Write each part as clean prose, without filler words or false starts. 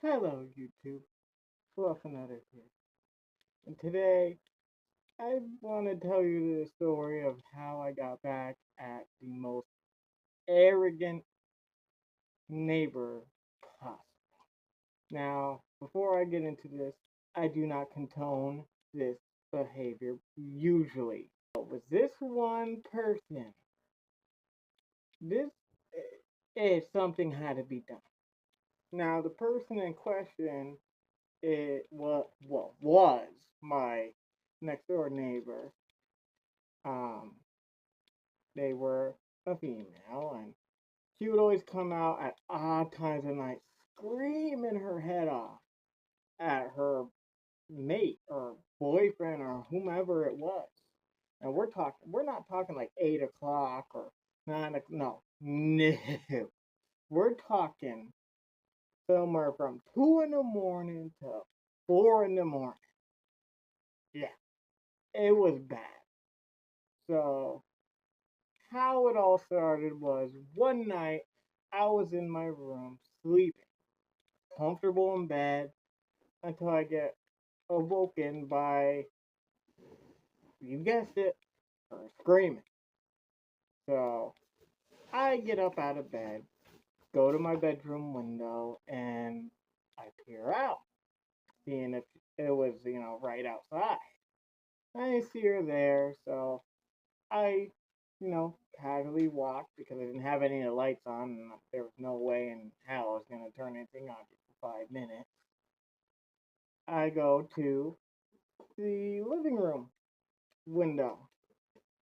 Hello, YouTube. Fluffer here. And today, I want to tell you the story of how I got back at the most arrogant neighbor possible. Now, before I get into this, I do not condone this behavior usually. But with this one person, this is something had to be done. Now, the person in question was my next door neighbor. Um, they were a female, and she would always come out at odd times of night, screaming her head off at her mate or boyfriend or whomever it was. And we're not talking like 8 o'clock or 9 o'clock. No. We're talking somewhere from 2 in the morning to 4 in the morning. Yeah, it was bad. So how it all started was one night I was in my room sleeping, comfortable in bed, until I get awoken by, you guessed it, her screaming. So I get up out of bed, go to my bedroom window, and I peer out, seeing if it was, right outside. I didn't see her there, so I, casually walked because I didn't have any of the lights on, and there was no way in hell I was going to turn anything on for 5 minutes. I go to the living room window,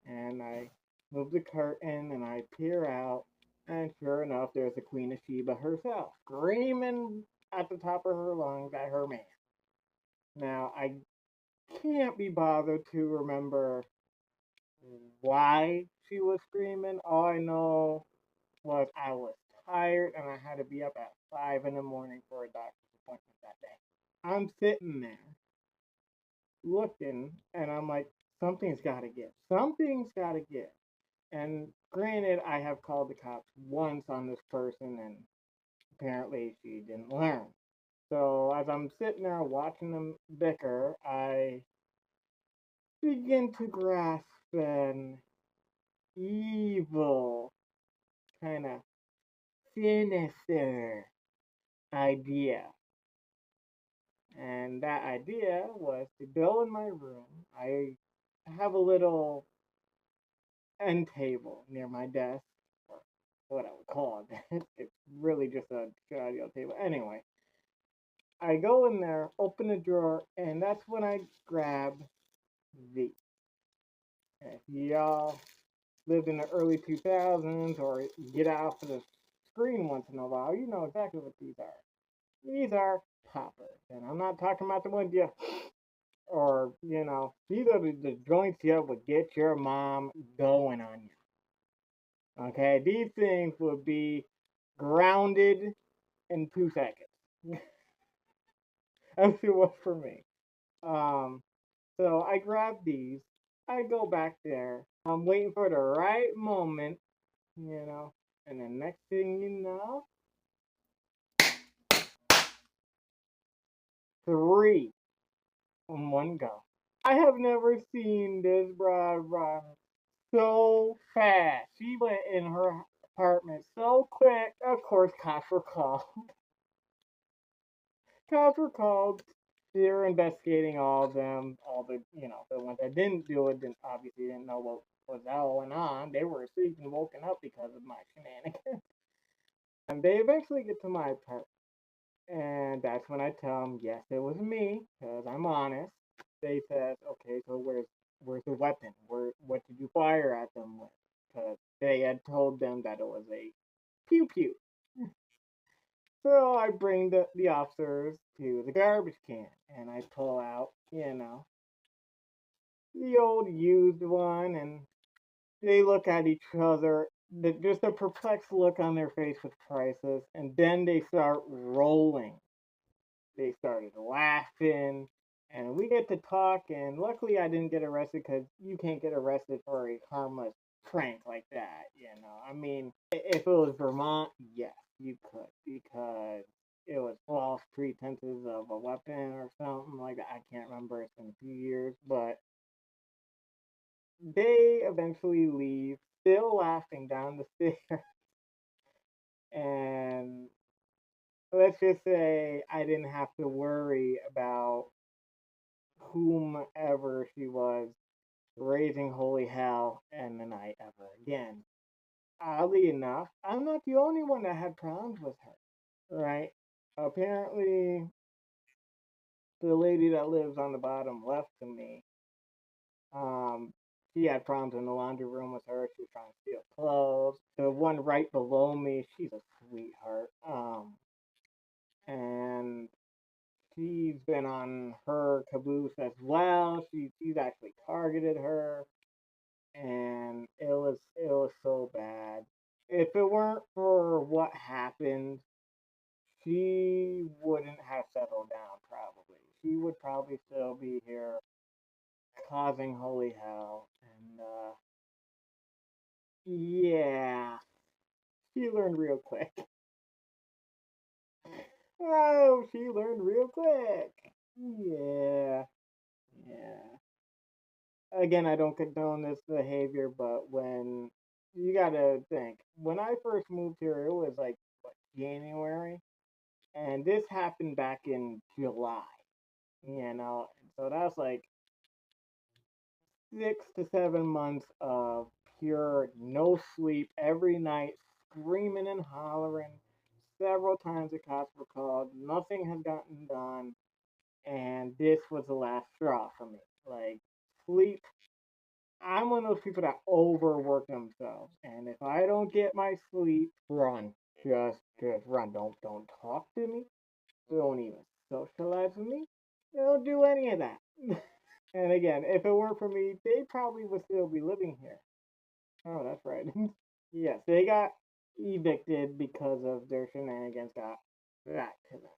and I move the curtain, and I peer out, and sure enough, there's the Queen of Sheba herself, screaming at the top of her lungs at her man. Now, I can't be bothered to remember why she was screaming. All I know was I was tired and I had to be up at 5 in the morning for a doctor's appointment that day. I'm sitting there looking and I'm like, something's got to give. Something's got to give. And granted, I have called the cops once on this person and apparently she didn't learn. So as I'm sitting there watching them bicker, I begin to grasp an evil, kind of sinister idea. And that idea was to go in my room. I have a little end table near my desk, or what I would call it. It's really just a audio table. Anyway, I go in there, open the drawer, and that's when I grab the. If y'all lived in the early 2000s or get out for the screen once in a while, you know exactly what these are. These are poppers. And I'm not talking about the ones you, or, these are the joints you would get your mom going on you. Okay? These things would be grounded in 2 seconds. That's it was for me. Um, so I grab these. I go back there. I'm waiting for the right moment, and the next thing you know, three in one go. I have never seen this broad run so fast. She went in her apartment so quick. Of course, cops were called. Cops were called. They're investigating all of them. All the ones that didn't do it, obviously didn't know what was going on. They were asleep and woken up because of my shenanigans. And they eventually get to my apartment. And that's when I tell them, yes, it was me, because I'm honest. They said, okay, so where's the weapon? What did you fire at them with? Because they had told them that it was a pew pew. So I bring the officers to the garbage can, and I pull out, the old used one, and they look at each other, just a perplexed look on their face with priceless, and then they start rolling. They started laughing, and we get to talk. And luckily, I didn't get arrested because you can't get arrested for a harmless prank like that. I mean, if it was Vermont, yes, you could because it was false pretenses of a weapon or something like that. I can't remember. It's been a few years, but they eventually leave, still laughing down the stairs. And let's just say I didn't have to worry about whomever she was raising holy hell in the night ever again. Oddly enough, I'm not the only one that had problems with her, right? Apparently, the lady that lives on the bottom left to me, um, she had problems in the laundry room with her. She was trying to steal clothes. The one right below me, she's a sweetheart. And she's been on her caboose as well. She's actually targeted her, and it was so bad. If it weren't for what happened, she wouldn't have settled down. Probably, she would probably still be here causing holy hell. And yeah, she learned real quick. Oh, she learned real quick. Yeah, yeah. Again, I don't condone this behavior, but when you gotta think, when I first moved here, it was like what, January, and this happened back in July. So that's like 6 to 7 months of pure no sleep every night, screaming and hollering. Several times the cops were called. Nothing has gotten done, and this was the last straw for me. Like sleep, I'm one of those people that overwork themselves, and if I don't get my sleep, run. Just run. Don't talk to me. Don't even socialize with me. Don't do any of that. And again, if it weren't for me, they probably would still be living here. Oh, that's right. Yes, they got evicted because of their shenanigans got back to them.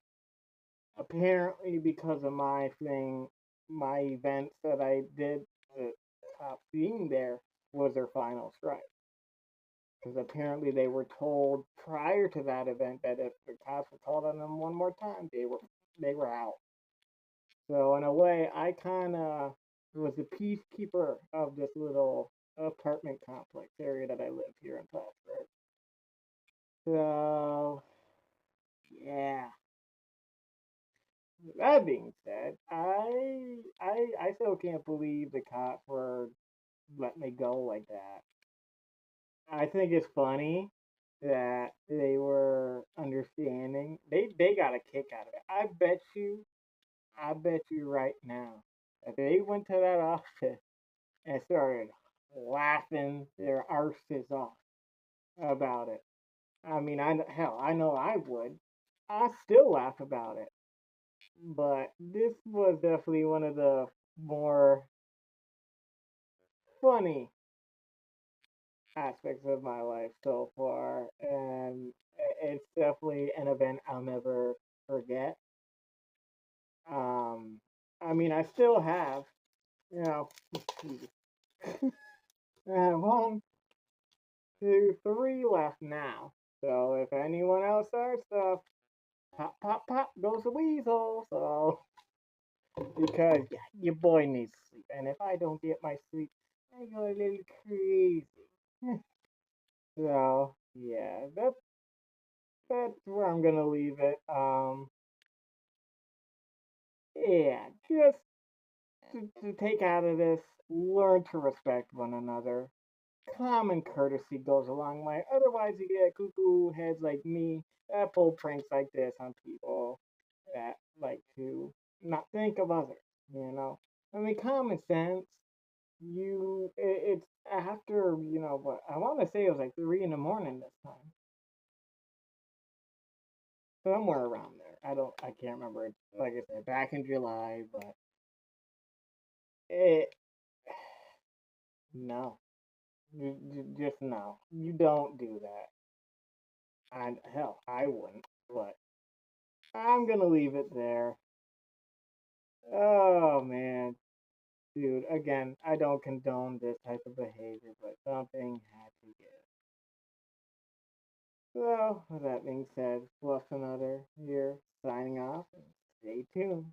Apparently, because of my thing, my events that I did, the cops being there was their final strike. Because apparently they were told prior to that event that if the cops were called on them one more time, they were out. So in a way, I kind of was the peacekeeper of this little apartment complex area that I live here in Plattsburgh. So yeah. That being said, I still can't believe the cops were letting me go like that. I think it's funny that they were understanding. They got a kick out of it. I bet you right now, if they went to that office and started laughing their arses off about it. I mean, I know I would. I still laugh about it. But this was definitely one of the more funny aspects of my life so far, and it's definitely an event I'll never forget. Um, I mean, I still have, you know, I have 1, 2, 3 left now. So if anyone else starts stuff, pop, pop, pop goes the weasel. So because yeah, your boy needs sleep, and if I don't get my sleep, I go a little crazy. So yeah, that's where I'm gonna leave it. Yeah, just to take out of this, learn to respect one another. Common courtesy goes a long way. Otherwise, you get cuckoo heads like me that pull pranks like this on people that like to not think of others. You know, I mean, common sense. It's after what I want to say it was like 3 in the morning this time, somewhere around there. I can't remember. It's like I said, back in July, but it no, just no. You don't do that. And hell, I wouldn't. But I'm gonna leave it there. Oh man, dude. Again, I don't condone this type of behavior, but something had to give. So, with that being said, Fluff another here, signing off, and stay tuned.